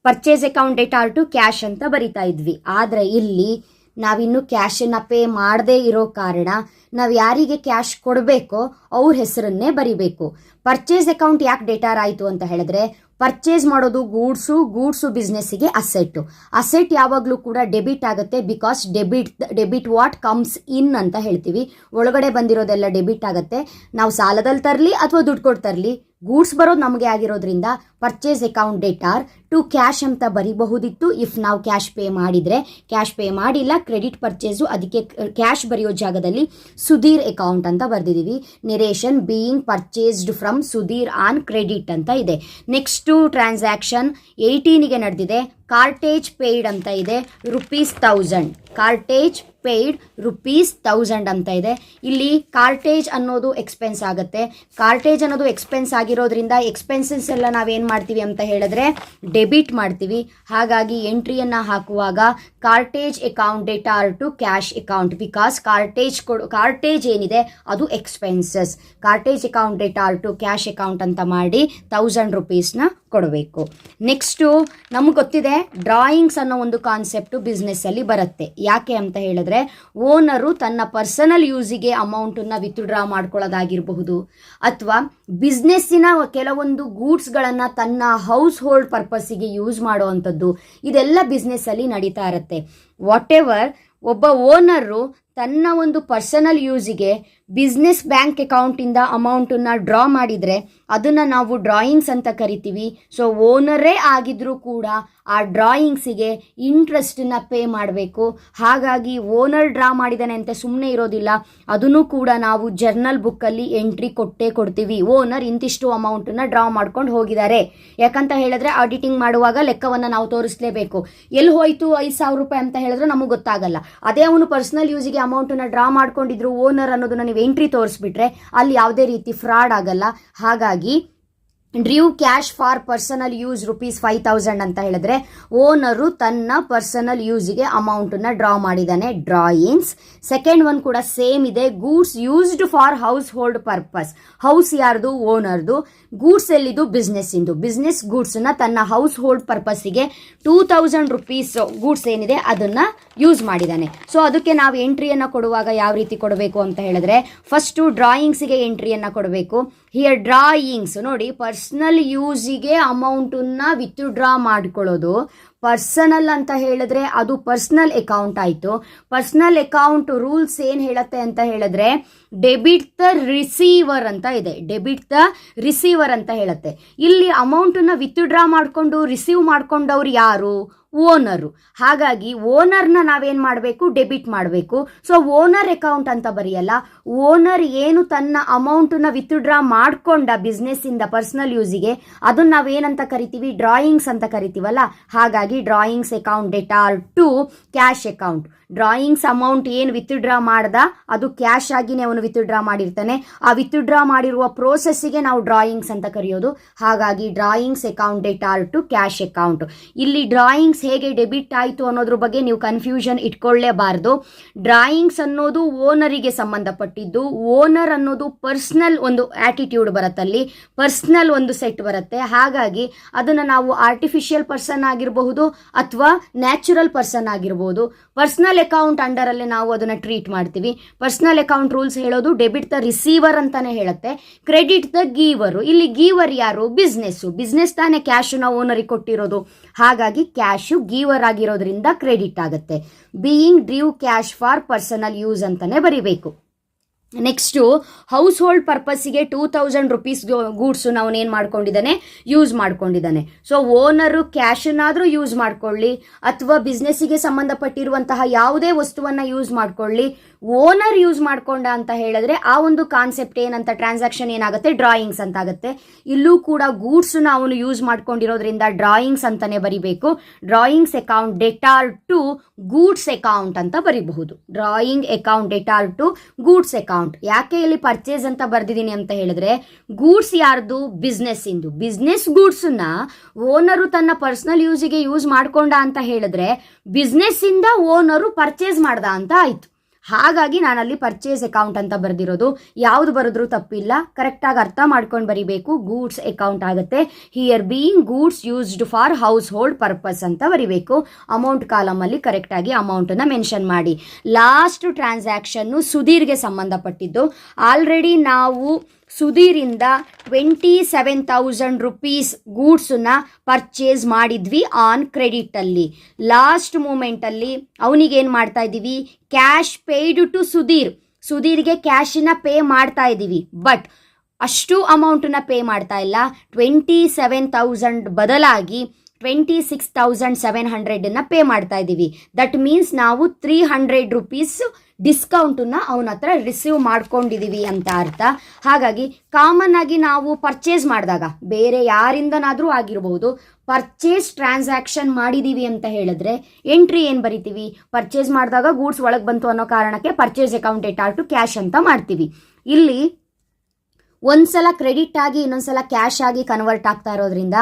purchase account debtor to cash ಅಂತ ಬರಿತಾ ಇದ್ವಿ. ಆದರೆ ಇಲ್ಲಿ ನಾವಿನ್ನೂ ಕ್ಯಾಶನ್ನು ಪೇ ಮಾಡದೇ ಇರೋ ಕಾರಣ ನಾವು ಯಾರಿಗೆ ಕ್ಯಾಶ್ ಕೊಡಬೇಕೋ ಅವ್ರ ಹೆಸರನ್ನೇ ಬರಿಬೇಕು. ಪರ್ಚೇಸ್ ಅಕೌಂಟ್ ಯಾಕೆ ಡೇಟಾರ್ ಆಯಿತು ಅಂತ ಹೇಳಿದ್ರೆ, ಪರ್ಚೇಸ್ ಮಾಡೋದು ಗೂಡ್ಸು ಬಿಸ್ನೆಸ್ಸಿಗೆ ಅಸೆಟ್ ಯಾವಾಗಲೂ ಕೂಡ ಡೆಬಿಟ್ ಆಗುತ್ತೆ. ಬಿಕಾಸ್ ಡೆಬಿಟ್ ವಾಟ್ ಕಮ್ಸ್ ಇನ್ ಅಂತ ಹೇಳ್ತೀವಿ. ಒಳಗಡೆ ಬಂದಿರೋದೆಲ್ಲ ಡೆಬಿಟ್ ಆಗುತ್ತೆ. ನಾವು ಸಾಲದಲ್ಲಿ ತರಲಿ ಅಥವಾ ದುಡ್ಡು ಕೊಟ್ಟು ತರಲಿ, ಗೂಡ್ಸ್ ಬರೋದು ನಮಗೆ ಆಗಿರೋದ್ರಿಂದ purchase account debtor to cash ಅಂತ ಬರಿಬಹುದಿತ್ತು. ಇಫ್ ನಾವು ಕ್ಯಾಶ್ ಪೇ ಮಾಡಿದರೆ, ಕ್ಯಾಶ್ ಪೇ ಮಾಡಿಲ್ಲ, ಕ್ರೆಡಿಟ್ ಪರ್ಚೇಸು, ಅದಕ್ಕೆ ಕ್ಯಾಶ್ ಬರೆಯೋ ಜಾಗದಲ್ಲಿ ಸುಧೀರ್ ಅಕೌಂಟ್ ಅಂತ ಬರೆದಿದ್ದೀವಿ. Narration being purchased from Sudhir on credit ಅಂತ ಇದೆ. ನೆಕ್ಸ್ಟು ಟ್ರಾನ್ಸಾಕ್ಷನ್ 18ಗೆ ನಡೆದಿದೆ. ಕಾರ್ಟೇಜ್ ಪೇಯ್ಡ್ ಅಂತ ಇದೆ, ₹1000. ಕಾರ್ಟೇಜ್ ಪೇಯ್ಡ್ ₹1000 ಅಂತ ಇದೆ. ಇಲ್ಲಿ ಕಾರ್ಟೇಜ್ ಅನ್ನೋದು ಎಕ್ಸ್ಪೆನ್ಸ್ ಆಗುತ್ತೆ. ಕಾರ್ಟೇಜ್ ಅನ್ನೋದು ಎಕ್ಸ್ಪೆನ್ಸ್ ಆಗಿರೋದ್ರಿಂದ ಎಕ್ಸ್ಪೆನ್ಸಸ್ ಎಲ್ಲ ನಾವೇನು ಮಾಡ್ತೀವಿ ಅಂತ ಹೇಳಿದ್ರೆ ಡೆಬಿಟ್ ಮಾಡ್ತೀವಿ. ಹಾಗಾಗಿ ಎಂಟ್ರಿಯನ್ನು ಹಾಕುವಾಗ cartage account debtor to cash account, because cartage ಏನಿದೆ ಅದು expenses. Cartage account debtor to cash account ಅಂತ ಮಾಡಿ ₹1000 ಕೊಡಬೇಕು. ನೆಕ್ಸ್ಟು ನಮಗೆ ಗೊತ್ತಿದೆ ಡ್ರಾಯಿಂಗ್ಸ್ ಅನ್ನೋ ಒಂದು ಕಾನ್ಸೆಪ್ಟು ಬಿಸ್ನೆಸ್ಸಲ್ಲಿ ಬರುತ್ತೆ. ಯಾಕೆ ಅಂತ ಹೇಳಿದ್ರೆ, ಓನರು ತನ್ನ ಪರ್ಸನಲ್ ಯೂಸಿಗೆ ಅಮೌಂಟನ್ನು ವಿತ್ಡ್ರಾ ಮಾಡ್ಕೊಳ್ಳೋದಾಗಿರಬಹುದು, ಅಥವಾ ಬಿಸ್ನೆಸ್ಸಿನ ಕೆಲವೊಂದು ಗೂಡ್ಸ್ಗಳನ್ನು ತನ್ನ ಹೌಸ್ ಹೋಲ್ಡ್ ಪರ್ಪಸ್ಸಿಗೆ ಯೂಸ್ ಮಾಡುವಂಥದ್ದು, ಇದೆಲ್ಲ ಬಿಸ್ನೆಸ್ಸಲ್ಲಿ ನಡೀತಾ ಇರುತ್ತೆ. ವಾಟ್ ಎವರ್ ಒಬ್ಬ ಓನರು ತನ್ನ ಒಂದು ಪರ್ಸನಲ್ ಯೂಸಿಗೆ ಬಿಸ್ನೆಸ್ ಬ್ಯಾಂಕ್ ಅಕೌಂಟಿಂದ ಅಮೌಂಟನ್ನು ಡ್ರಾ ಮಾಡಿದರೆ ಅದನ್ನು ನಾವು ಡ್ರಾಯಿಂಗ್ಸ್ ಅಂತ ಕರಿತೀವಿ. ಸೊ ಓನರೇ ಆಗಿದ್ರೂ ಕೂಡ ಆ ಡ್ರಾಯಿಂಗ್ಸಿಗೆ ಇಂಟ್ರೆಸ್ಟನ್ನು ಪೇ ಮಾಡಬೇಕು. ಹಾಗಾಗಿ ಓನರ್ ಡ್ರಾ ಮಾಡಿದ್ದಾನೆ ಅಂತ ಸುಮ್ಮನೆ ಇರೋದಿಲ್ಲ, ಅದನ್ನು ಕೂಡ ನಾವು ಜರ್ನಲ್ ಬುಕ್ಕಲ್ಲಿ ಎಂಟ್ರಿ ಕೊಡ್ತೀವಿ. ಓನರ್ ಇಂತಿಷ್ಟು ಅಮೌಂಟನ್ನು ಡ್ರಾ ಮಾಡ್ಕೊಂಡು ಹೋಗಿದ್ದಾರೆ. ಯಾಕಂತ ಹೇಳಿದ್ರೆ ಆಡಿಟಿಂಗ್ ಮಾಡುವಾಗ ಲೆಕ್ಕವನ್ನು ನಾವು ತೋರಿಸಲೇಬೇಕು. ಎಲ್ಲಿ ಹೋಯಿತು ₹5,000 ಅಂತ ಹೇಳಿದ್ರೆ ನಮಗೆ ಗೊತ್ತಾಗಲ್ಲ. ಅದೇ ಅವನು ಪರ್ಸನಲ್ ಯೂಸಿಗೆ ಅಮೌಂಟನ್ನು ಡ್ರಾ ಮಾಡ್ಕೊಂಡಿದ್ರು ಓನರ್ ಅನ್ನೋದನ್ನ ನೀವು ಎಂಟ್ರಿ ತೋರಿಸ್ಬಿಟ್ರೆ ಅಲ್ಲಿ ಯಾವುದೇ ರೀತಿ ಫ್ರಾಡ್ ಆಗಲ್ಲ. ಹಾಗಾಗಿ ಡ್ರೀವ್ ಕ್ಯಾಶ್ ಫಾರ್ ಪರ್ಸನಲ್ ಯೂಸ್ ₹5,000 ಅಂತ ಹೇಳಿದ್ರೆ ಓನರು ತನ್ನ ಪರ್ಸನಲ್ ಯೂಸಿಗೆ ಅಮೌಂಟನ್ನು ಡ್ರಾ ಮಾಡಿದ್ದಾನೆ, ಡ್ರಾಯಿಂಗ್ಸ್. ಸೆಕೆಂಡ್ ಒನ್ ಕೂಡ ಸೇಮ್ ಇದೆ, goods used for house hold purpose. House ಯಾರ್ದು? ಓನರ್ದು. ಗೂಡ್ಸ್ ಎಲ್ಲಿದು? ಬಿಸ್ನೆಸ್ಸಿಂದು. ಬಿಸ್ನೆಸ್ ಗೂಡ್ಸನ್ನ ತನ್ನ ಹೌಸ್ ಹೋಲ್ಡ್ ಪರ್ಪಸ್ಸಿಗೆ ₹2,000 ಗೂಡ್ಸ್ ಏನಿದೆ ಅದನ್ನು ಯೂಸ್ ಮಾಡಿದ್ದಾನೆ. ಸೊ ಅದಕ್ಕೆ ನಾವು ಎಂಟ್ರಿಯನ್ನು ಕೊಡುವಾಗ ಯಾವ ರೀತಿ ಕೊಡಬೇಕು ಅಂತ ಹೇಳಿದ್ರೆ, ಫಸ್ಟು ಡ್ರಾಯಿಂಗ್ಸಿಗೆ ಎಂಟ್ರಿಯನ್ನು ಕೊಡಬೇಕು. ಹಿಯರ್ ಡ್ರಾಯಿಂಗ್ಸ್ ನೋಡಿ, ಪರ್ಸ್ನಲ್ ಯೂಸಿಗೆ ಅಮೌಂಟನ್ನು ವಿತ್ಡ್ರಾ ಮಾಡ್ಕೊಳ್ಳೋದು. ಪರ್ಸನಲ್ ಅಂತ ಹೇಳಿದ್ರೆ ಅದು ಪರ್ಸನಲ್ ಅಕೌಂಟ್ ಆಯಿತು. ಪರ್ಸನಲ್ ಅಕೌಂಟ್ ರೂಲ್ಸ್ ಏನು ಹೇಳುತ್ತೆ ಅಂತ ಹೇಳಿದ್ರೆ ಡೆಬಿಟ್ ದ ರಿಸೀವರ್ ಅಂತ ಇದೆ. ಡೆಬಿಟ್ ದ ರಿಸೀವರ್ ಅಂತ ಹೇಳುತ್ತೆ. ಇಲ್ಲಿ ಅಮೌಂಟನ್ನು ವಿತ್ಡ್ರಾ ಮಾಡಿಕೊಂಡು ರಿಸೀವ್ ಮಾಡ್ಕೊಂಡವ್ರು ಯಾರು? ಓನರು. ಹಾಗಾಗಿ ಓನರ್ನ ನಾವೇನು ಮಾಡಬೇಕು? ಡೆಬಿಟ್ ಮಾಡಬೇಕು. ಸೊ ಓನರ್ ಅಕೌಂಟ್ ಅಂತ ಬರೆಯಲ್ಲ. ಓನರ್ ಏನು ತನ್ನ ಅಮೌಂಟನ್ನು ವಿತ್ಡ್ರಾ ಮಾಡ್ಕೊಂಡ ಬಿಸ್ನೆಸ್ಸಿಂದ ಪರ್ಸನಲ್ ಯೂಸಿಗೆ ಅದನ್ನು ನಾವೇನಂತ ಕರಿತೀವಿ? ಡ್ರಾಯಿಂಗ್ಸ್ ಅಂತ ಕರಿತೀವಲ್ಲ. ಹಾಗಾಗಿ drawings account debtor to cash account. Drawings amount ಏನು ವಿತ್ಡ್ರಾ ಮಾಡ್ದ ಅದು ಕ್ಯಾಶ್ ಆಗಿನೇ ಅವನು ವಿತ್ಡ್ರಾ ಮಾಡಿರ್ತಾನೆ. ಆ ವಿತ್ಡ್ರಾ ಮಾಡಿರುವ ಪ್ರೋಸೆಸ್ಸಿಗೆ ನಾವು ಡ್ರಾಯಿಂಗ್ಸ್ ಅಂತ ಕರೆಯೋದು. ಹಾಗಾಗಿ drawings account debtor to cash account. ಇಲ್ಲಿ ಡ್ರಾಯಿಂಗ್ಸ್ ಹೇಗೆ ಡೆಬಿಟ್ ಆಯಿತು ಅನ್ನೋದ್ರ ಬಗ್ಗೆ ನೀವು ಕನ್ಫ್ಯೂಷನ್ ಇಟ್ಕೊಳ್ಳೇಬಾರ್ದು. ಡ್ರಾಯಿಂಗ್ಸ್ ಅನ್ನೋದು ಓನರಿಗೆ ಸಂಬಂಧಪಟ್ಟಿದ್ದು. ಓನರ್ ಅನ್ನೋದು ಪರ್ಸ್ನಲ್ ಒಂದು ಆಟಿಟ್ಯೂಡ್ ಬರುತ್ತಲ್ಲಿ, ಪರ್ಸ್ನಲ್ ಒಂದು ಸೆಟ್ ಬರುತ್ತೆ. ಹಾಗಾಗಿ ಅದನ್ನು ನಾವು ಆರ್ಟಿಫಿಷಿಯಲ್ ಪರ್ಸನ್ ಆಗಿರಬಹುದು ಅಥವಾ ನ್ಯಾಚುರಲ್ ಪರ್ಸನ್ ಆಗಿರ್ಬೋದು. ಪರ್ಸನಲ್ ಅಕೌಂಟ್ ಅಂಡರಲ್ಲೇ ನಾವು ಅದನ್ನು ಟ್ರೀಟ್ ಮಾಡ್ತೀವಿ. ಪರ್ಸನಲ್ ಅಕೌಂಟ್ ರೂಲ್ಸ್ ಹೇಳೋದು ಡೆಬಿಟ್ ದ ರಿಸೀವರ್ ಅಂತಾನೆ ಹೇಳುತ್ತೆ, ಕ್ರೆಡಿಟ್ ದ ಗೀವರು. ಇಲ್ಲಿ ಗೀವರ್ ಯಾರು? ಬಿಸ್ನೆಸ್ ತಾನೇ ಕ್ಯಾಶನ್ನ ಓನರಿಗೆ ಕೊಟ್ಟಿರೋದು. ಹಾಗಾಗಿ ಕ್ಯಾಶು ಗೀವರ್ ಆಗಿರೋದ್ರಿಂದ ಕ್ರೆಡಿಟ್ ಆಗುತ್ತೆ. Being ಡ್ರೀವ್ cash for personal use ಅಂತಾನೆ ಬರಿಬೇಕು. ನೆಕ್ಸ್ಟು ಹೌಸ್ ಹೋಲ್ಡ್ ಪರ್ಪಸ್ಸಿಗೆ ₹2,000 ಗೂಡ್ಸು ಅವನೇನು ಮಾಡ್ಕೊಂಡಿದ್ದಾನೆ? ಯೂಸ್ ಮಾಡ್ಕೊಂಡಿದ್ದಾನೆ. ಸೊ ಓನರು ಕ್ಯಾಶನ್ನಾದರೂ ಯೂಸ್ ಮಾಡ್ಕೊಳ್ಳಿ ಅಥವಾ ಬಿಸ್ನೆಸ್ಸಿಗೆ ಸಂಬಂಧಪಟ್ಟಿರುವಂತಹ ಯಾವುದೇ ವಸ್ತುವನ್ನು ಯೂಸ್ ಮಾಡ್ಕೊಳ್ಳಿ, ಓನರ್ ಯೂಸ್ ಮಾಡ್ಕೊಂಡ ಅಂತ ಹೇಳಿದ್ರೆ ಆ ಒಂದು ಕಾನ್ಸೆಪ್ಟ್ ಏನಂತ, ಟ್ರಾನ್ಸಾಕ್ಷನ್ ಏನಾಗುತ್ತೆ? ಡ್ರಾಯಿಂಗ್ಸ್ ಅಂತ ಆಗುತ್ತೆ. ಇಲ್ಲೂ ಕೂಡ ಗೂಡ್ಸನ್ನ ಅವನು ಯೂಸ್ ಮಾಡ್ಕೊಂಡಿರೋದ್ರಿಂದ ಡ್ರಾಯಿಂಗ್ಸ್ ಅಂತಾನೆ ಬರಿಬೇಕು. Drawings account debtor to goods account ಅಂತ ಬರಿಬಹುದು. Drawing account debtor to goods account. ಯಾಕೆ ಇಲ್ಲಿ ಪರ್ಚೇಸ್ ಅಂತ ಬರ್ದಿದ್ದೀನಿ ಅಂತ ಹೇಳಿದ್ರೆ, ಗೂಡ್ಸ್ ಯಾರ್ದು? ಬಿಸ್ನೆಸ್ಸಿಂದು. ಬಿಸ್ನೆಸ್ ಗೂಡ್ಸನ್ನ ಓನರು ತನ್ನ ಪರ್ಸನಲ್ ಯೂಸಿಗೆ ಯೂಸ್ ಮಾಡ್ಕೊಂಡ ಅಂತ ಹೇಳಿದ್ರೆ ಬಿಸ್ನೆಸ್ಸಿಂದ ಓನರು ಪರ್ಚೇಸ್ ಮಾಡ್ದ ಅಂತ ಆಯ್ತು. ಹಾಗಾಗಿ ನಾನಲ್ಲಿ ಪರ್ಚೇಸ್ ಅಕೌಂಟ್ ಅಂತ ಬರೆದಿರೋದು. ಯಾವುದು ಬರೆದ್ರೂ ತಪ್ಪಿಲ್ಲ, ಕರೆಕ್ಟಾಗಿ ಅರ್ಥ ಮಾಡ್ಕೊಂಡು ಬರಿಬೇಕು. ಗೂಡ್ಸ್ ಅಕೌಂಟ್ ಆಗುತ್ತೆ. Here being goods used for house hold purpose ಅಂತ ಬರಿಬೇಕು. ಅಮೌಂಟ್ ಕಾಲಮಲ್ಲಿ ಕರೆಕ್ಟಾಗಿ ಅಮೌಂಟನ್ನು ಮೆನ್ಷನ್ ಮಾಡಿ. ಲಾಸ್ಟ್ ಟ್ರಾನ್ಸಾಕ್ಷನ್ನು ಸುಧೀರ್ಗೆ ಸಂಬಂಧಪಟ್ಟಿದ್ದು. ಆಲ್ರೆಡಿ ನಾವು ಸುಧೀರಿಂದ 27,000 ರುಪೀಸ್ ಗೂಡ್ಸನ್ನ ಪರ್ಚೇಸ್ ಮಾಡಿದ್ವಿ ಆನ್ ಕ್ರೆಡಿಟಲ್ಲಿ. ಲಾಸ್ಟ್ ಮೂಮೆಂಟಲ್ಲಿ ಅವನಿಗೇನು ಮಾಡ್ತಾ ಇದ್ದೀವಿ, ಕ್ಯಾಶ್ ಪೇಯ್ಡ್ ಟು ಸುಧೀರ್ಗೆ ಕ್ಯಾಶನ್ನ ಪೇ ಮಾಡ್ತಾ ಇದ್ದೀವಿ. ಬಟ್ ಅಷ್ಟು ಅಮೌಂಟನ್ನ ಪೇ ಮಾಡ್ತಾ ಇಲ್ಲ. 27,000 ಬದಲಾಗಿ 26,700 ಪೇ ಮಾಡ್ತಾ ಇದ್ದೀವಿ. ದಟ್ ಮೀನ್ಸ್ ನಾವು 300 ರುಪೀಸ್ ಡಿಸ್ಕೌಂಟನ್ನ ಅವನ ಹತ್ರ ರಿಸೀವ್ ಮಾಡ್ಕೊಂಡಿದ್ದೀವಿ ಅಂತ ಅರ್ಥ. ಹಾಗಾಗಿ ಕಾಮನ್ ಆಗಿ ನಾವು ಪರ್ಚೇಸ್ ಮಾಡಿದಾಗ ಬೇರೆ ಯಾರಿಂದನಾದರೂ ಆಗಿರಬಹುದು, ಪರ್ಚೇಸ್ ಟ್ರಾನ್ಸಾಕ್ಷನ್ ಮಾಡಿದ್ದೀವಿ ಅಂತ ಹೇಳಿದ್ರೆ ಎಂಟ್ರಿ ಏನು ಬರಿತೀವಿ, ಪರ್ಚೇಸ್ ಮಾಡಿದಾಗ ಗೂಡ್ಸ್ ಒಳಗೆ ಬಂತು ಅನ್ನೋ ಕಾರಣಕ್ಕೆ ಪರ್ಚೇಸ್ ಅಕೌಂಟ್ ಎಟಾರ್ ಟು ಕ್ಯಾಶ್ ಅಂತ ಮಾಡ್ತೀವಿ. ಇಲ್ಲಿ ಒಂದ್ಸಲ ಕ್ರೆಡಿಟ್ ಆಗಿ ಇನ್ನೊಂದ್ಸಲ ಕ್ಯಾಶ್ ಆಗಿ ಕನ್ವರ್ಟ್ ಆಗ್ತಾ ಇರೋದ್ರಿಂದ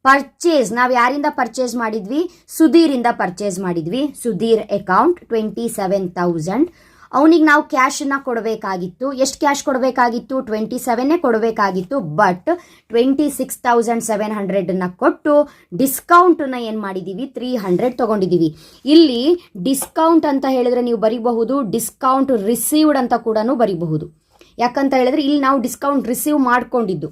ಪರ್ಚೇಸ್ ನಾವು ಯಾರಿಂದ ಪರ್ಚೇಸ್ ಮಾಡಿದ್ವಿ, ಸುಧೀರಿಂದ ಪರ್ಚೇಸ್ ಮಾಡಿದ್ವಿ. ಸುಧೀರ್ ಅಕೌಂಟ್ 27,000. ಅವನಿಗೆ ನಾವು ಕ್ಯಾಶನ್ನು ಕೊಡಬೇಕಾಗಿತ್ತು. ಎಷ್ಟು ಕ್ಯಾಶ್ ಕೊಡಬೇಕಾಗಿತ್ತು, 27 ಕೊಡಬೇಕಾಗಿತ್ತು. ಬಟ್ 26,700 ಕೊಟ್ಟು ಡಿಸ್ಕೌಂಟನ್ನು ಏನು ಮಾಡಿದ್ದೀವಿ, 300 ತೊಗೊಂಡಿದ್ದೀವಿ. ಇಲ್ಲಿ ಡಿಸ್ಕೌಂಟ್ ಅಂತ ಹೇಳಿದ್ರೆ ನೀವು ಬರಿಬಹುದು, ಡಿಸ್ಕೌಂಟ್ ರಿಸೀವ್ಡ್ ಅಂತ ಕೂಡ ಬರಿಬಹುದು. ಯಾಕಂತ ಹೇಳಿದ್ರೆ ಇಲ್ಲಿ ನಾವು ಡಿಸ್ಕೌಂಟ್ ರಿಸೀವ್ ಮಾಡ್ಕೊಂಡಿದ್ದು.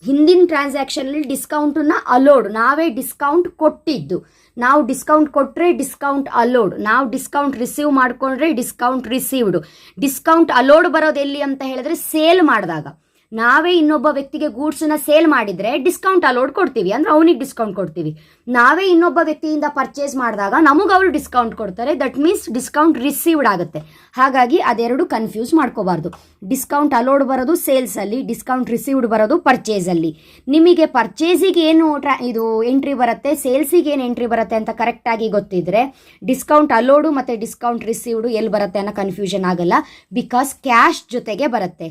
ಹಿಂದಿನ ಟ್ರಾನ್ಸಾಕ್ಷನಲ್ಲಿ ಡಿಸ್ಕೌಂಟನ್ನ ಅಲೋಡ್, ನಾವೇ ಡಿಸ್ಕೌಂಟ್ ಕೊಟ್ಟಿದ್ದು. ನಾವು ಡಿಸ್ಕೌಂಟ್ ಕೊಟ್ಟರೆ ಡಿಸ್ಕೌಂಟ್ ಅಲೋಡ್, ನಾವು ಡಿಸ್ಕೌಂಟ್ ರಿಸೀವ್ ಮಾಡಿಕೊಂಡ್ರೆ ಡಿಸ್ಕೌಂಟ್ ರಿಸೀವ್ಡ್. ಡಿಸ್ಕೌಂಟ್ ಅಲೋಡ್ ಬರೋದು ಎಲ್ಲಿ ಅಂತ ಹೇಳಿದ್ರೆ ಸೇಲ್ ಮಾಡಿದಾಗ. ನಾವೇ ಇನ್ನೊಬ್ಬ ವ್ಯಕ್ತಿಗೆ ಗೂಡ್ಸನ್ನ ಸೇಲ್ ಮಾಡಿದರೆ ಡಿಸ್ಕೌಂಟ್ ಅಲೋಡ್ ಕೊಡ್ತೀವಿ, ಅಂದರೆ ಅವನಿಗೆ ಡಿಸ್ಕೌಂಟ್ ಕೊಡ್ತೀವಿ. ನಾವೇ ಇನ್ನೊಬ್ಬ ವ್ಯಕ್ತಿಯಿಂದ ಪರ್ಚೇಸ್ ಮಾಡಿದಾಗ ನಮಗೆ ಅವರು ಡಿಸ್ಕೌಂಟ್ ಕೊಡ್ತಾರೆ. ದಟ್ ಮೀನ್ಸ್ ಡಿಸ್ಕೌಂಟ್ ರಿಸೀವ್ಡ್ ಆಗುತ್ತೆ. ಹಾಗಾಗಿ ಅದೆರಡು ಕನ್ಫ್ಯೂಸ್ ಮಾಡ್ಕೋಬಾರ್ದು. ಡಿಸ್ಕೌಂಟ್ ಅಲೋಡ್ ಬರೋದು ಸೇಲ್ಸಲ್ಲಿ, ಡಿಸ್ಕೌಂಟ್ ರಿಸೀವ್ಡ್ ಬರೋದು ಪರ್ಚೇಸಲ್ಲಿ. ನಿಮಗೆ ಪರ್ಚೇಸಿಗೆ ಏನು ಇದು ಎಂಟ್ರಿ ಬರುತ್ತೆ, ಸೇಲ್ಸಿಗೆ ಏನು ಎಂಟ್ರಿ ಬರುತ್ತೆ ಅಂತ ಕರೆಕ್ಟಾಗಿ ಗೊತ್ತಿದ್ರೆ ಡಿಸ್ಕೌಂಟ್ ಅಲೋಡು ಮತ್ತು ಡಿಸ್ಕೌಂಟ್ ರಿಸೀವ್ಡು ಎಲ್ಲಿ ಬರುತ್ತೆ ಅನ್ನೋ ಕನ್ಫ್ಯೂಷನ್ ಆಗಲ್ಲ. ಬಿಕಾಸ್ ಕ್ಯಾಶ್ ಜೊತೆಗೆ ಬರುತ್ತೆ.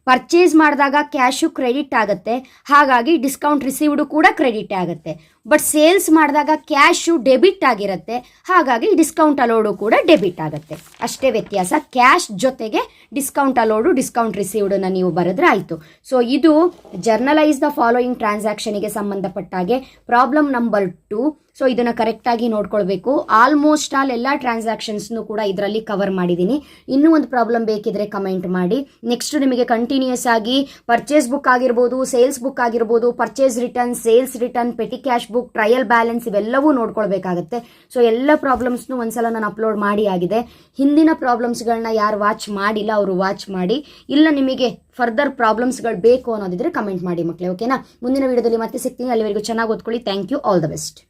ಪರ್ಚೇಸ್ ಮಾಡಿದಾಗ ಕ್ಯಾಶು ಕ್ರೆಡಿಟ್ ಆಗುತ್ತೆ, ಹಾಗಾಗಿ ಡಿಸ್ಕೌಂಟ್ ರಿಸೀವ್ಡು ಕೂಡ ಕ್ರೆಡಿಟ್ ಆಗುತ್ತೆ. ಬಟ್ ಸೇಲ್ಸ್ ಮಾಡಿದಾಗ ಕ್ಯಾಶು ಡೆಬಿಟ್ ಆಗಿರುತ್ತೆ, ಹಾಗಾಗಿ ಡಿಸ್ಕೌಂಟ್ ಅಲೋಡು ಕೂಡ ಡೆಬಿಟ್ ಆಗುತ್ತೆ. ಅಷ್ಟೇ ವ್ಯತ್ಯಾಸ. ಕ್ಯಾಶ್ ಜೊತೆಗೆ ಡಿಸ್ಕೌಂಟ್ ಅಲೋಡು, ಡಿಸ್ಕೌಂಟ್ ರಿಸೀವ್ಡನ್ನು ನೀವು ಬರೆದ್ರೆ ಆಯಿತು. ಸೊ ಇದು ಜರ್ನಲೈಸ್ ದ ಫಾಲೋಯಿಂಗ್ ಟ್ರಾನ್ಸಾಕ್ಷನಿಗೆ ಸಂಬಂಧಪಟ್ಟಾಗೆ ಪ್ರಾಬ್ಲಮ್ ನಂಬರ್ 2. ಸೊ ಇದನ್ನು ಕರೆಕ್ಟಾಗಿ ನೋಡ್ಕೊಳ್ಬೇಕು. ಆಲ್ಮೋಸ್ಟ್ ಆಲ್ ಎಲ್ಲ ಟ್ರಾನ್ಸಾಕ್ಷನ್ಸ್ನು ಕೂಡ ಇದರಲ್ಲಿ ಕವರ್ ಮಾಡಿದ್ದೀನಿ. ಇನ್ನೂ ಒಂದು ಪ್ರಾಬ್ಲಮ್ ಬೇಕಿದ್ರೆ ಕಮೆಂಟ್ ಮಾಡಿ. ನೆಕ್ಸ್ಟ್ ನಿಮಗೆ ಕಂಟಿನ್ಯೂಸ್ ಆಗಿ ಪರ್ಚೇಸ್ ಬುಕ್ ಆಗಿರ್ಬೋದು, ಸೇಲ್ಸ್ ಬುಕ್ ಆಗಿರ್ಬೋದು, purchase return, sales return, petty cash book, trial balance ಇವೆಲ್ಲವೂ ನೋಡ್ಕೊಳ್ಬೇಕಾಗತ್ತೆ. ಸೊ ಎಲ್ಲ ಪ್ರಾಬ್ಲಮ್ಸ್ನು ಒಂದ್ಸಲ ನಾನು ಅಪ್ಲೋಡ್ ಮಾಡಿ ಆಗಿದೆ. ಹಿಂದಿನ ಪ್ರಾಬ್ಲಮ್ಸ್ಗಳನ್ನ ಯಾರು ವಾಚ್ ಮಾಡಿಲ್ಲ ಅವರು ವಾಚ್ ಮಾಡಿ. ಇಲ್ಲ ನಿಮಗೆ ಫರ್ದರ್ ಪ್ರಾಬ್ಲಮ್ಸ್ಗಳು ಬೇಕು ಅನ್ನೋದಿದ್ರೆ ಕಮೆಂಟ್ ಮಾಡಿ ಮಕ್ಕಳೇ, ಓಕೆನಾ? ಮುಂದಿನ ವಿಡಿಯೋದಲ್ಲಿ ಮತ್ತೆ ಸಿಗ್ತೀನಿ. ಅಲ್ಲಿವರೆಗೂ ಚೆನ್ನಾಗಿ ಓದ್ಕೊಳ್ಳಿ. Thank you. All the best.